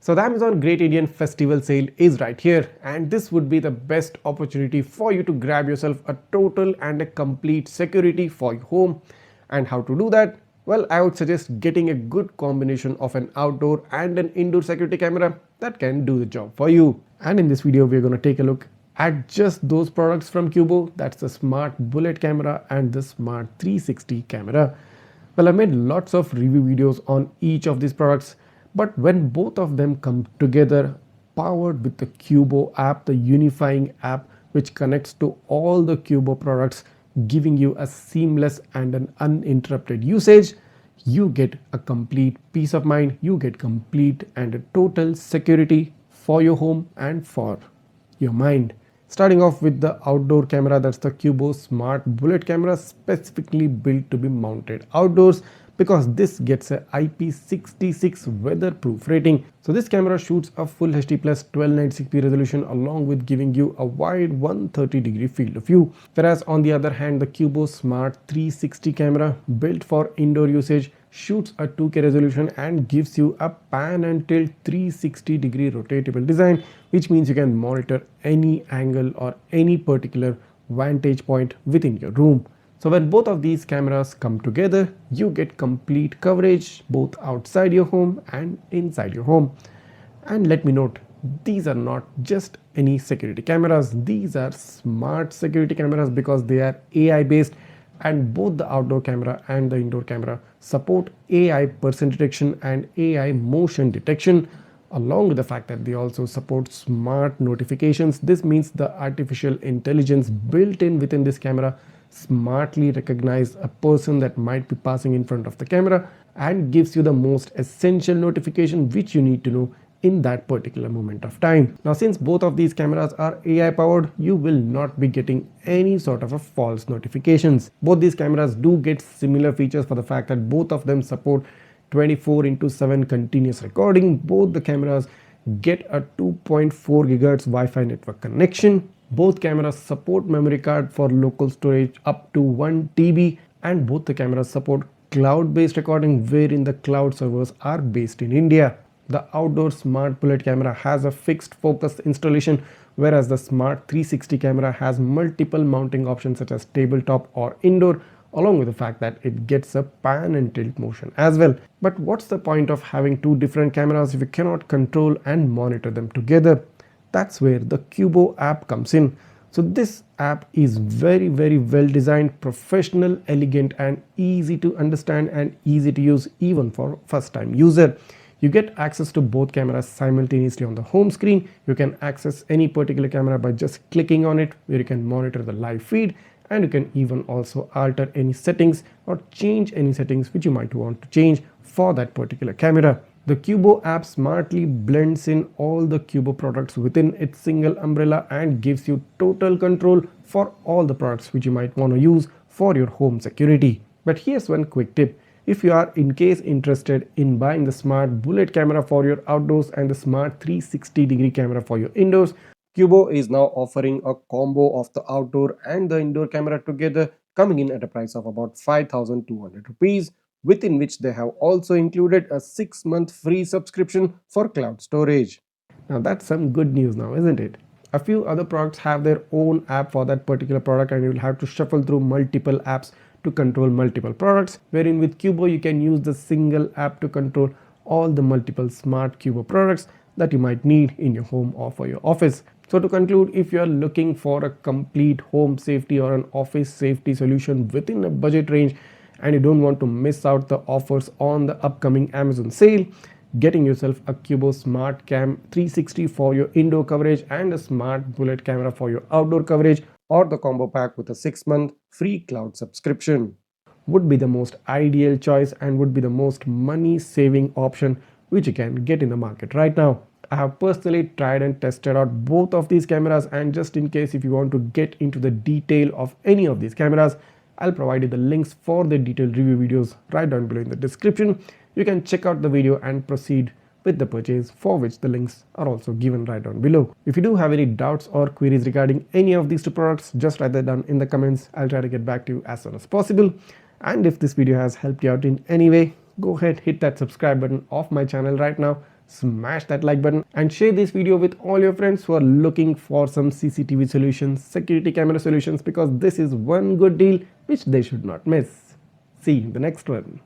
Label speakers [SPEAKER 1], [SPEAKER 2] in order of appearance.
[SPEAKER 1] So the Amazon Great Indian Festival sale is right here, and this would be the best opportunity for you to grab yourself a total and a complete security for your home. And how to do that? Well, I would suggest getting a good combination of an outdoor and an indoor security camera that can do the job for you. And in this video, we're going to take a look at just those products from Qubo. That's the Smart Bullet camera and the Smart 360 camera. Well, I made lots of review videos on each of these products, but when both of them come together, powered with the Qubo app, the unifying app which connects to all the Qubo products, giving you a seamless and an uninterrupted usage, you get a complete peace of mind, you get complete and a total security for your home and for your mind. Starting off with the outdoor camera, that's the Qubo Smart Bullet camera, specifically built to be mounted outdoors because this gets a IP66 weatherproof rating. So this camera shoots a full HD plus 1290p resolution along with giving you a wide 130-degree field of view. Whereas on the other hand, the Qubo Smart 360 camera, built for indoor usage, shoots a 2K resolution and gives you a pan and tilt 360-degree rotatable design, which means you can monitor any angle or any particular vantage point within your room. So when both of these cameras come together, you get complete coverage both outside your home and inside your home. And let me note, these are not just any security cameras, these are smart security cameras because they are AI based, and both the outdoor camera and the indoor camera support AI person detection and AI motion detection, along with the fact that they also support smart notifications. This means the artificial intelligence built in within this camera smartly recognize a person that might be passing in front of the camera and gives you the most essential notification which you need to know in that particular moment of time. Now, since both of these cameras are AI powered, you will not be getting any sort of a false notifications. Both these cameras do get similar features for the fact that both of them support 24/7 continuous recording. Both the cameras get a 2.4 GHz Wi-Fi network connection. Both cameras support memory card for local storage up to 1 TB, and both the cameras support cloud-based recording wherein the cloud servers are based in India. The outdoor Smart Bullet camera has a fixed focus installation, whereas the Smart 360 camera has multiple mounting options such as tabletop or indoor, along with the fact that it gets a pan and tilt motion as well. But what's the point of having two different cameras if you cannot control and monitor them together? That's where the Qubo app comes in. So this app is very well designed, professional, elegant and easy to understand and easy to use even for first time user. You get access to both cameras simultaneously on the home screen. You can access any particular camera by just clicking on it, where you can monitor the live feed, and you can even also alter any settings or change any settings which you might want to change for that particular camera. The Qubo app smartly blends in all the Qubo products within its single umbrella and gives you total control for all the products which you might want to use for your home security. But here's one quick tip. If you are in case interested in buying the Smart Bullet camera for your outdoors and the Smart 360-degree camera for your indoors, Qubo is now offering a combo of the outdoor and the indoor camera together, coming in at a price of about 5,200 rupees, within which they have also included a 6-month free subscription for cloud storage. Now that's some good news now, isn't it? A few other products have their own app for that particular product, and you'll have to shuffle through multiple apps to control multiple products, wherein with Qubo you can use the single app to control all the multiple smart Qubo products that you might need in your home or for your office. So to conclude, if you are looking for a complete home safety or an office safety solution within a budget range and you don't want to miss out the offers on the upcoming Amazon sale, getting yourself a Qubo Smart Cam 360 for your indoor coverage and a Smart Bullet camera for your outdoor coverage, or the combo pack with a 6-month free cloud subscription would be the most ideal choice and would be the most money saving option which you can get in the market right now. I have personally tried and tested out both of these cameras, and just in case if you want to get into the detail of any of these cameras, I'll provide you the links for the detailed review videos right down below in the description. You can check out the video and proceed with the purchase, for which the links are also given right down below. If you do have any doubts or queries regarding any of these two products, just write that down in the comments. I'll try to get back to you as soon as possible. And if this video has helped you out in any way, go ahead, hit that subscribe button of my channel right now smash that like button and share this video with all your friends who are looking for some CCTV solutions, security camera solutions, because this is one good deal which they should not miss. See you in the next one.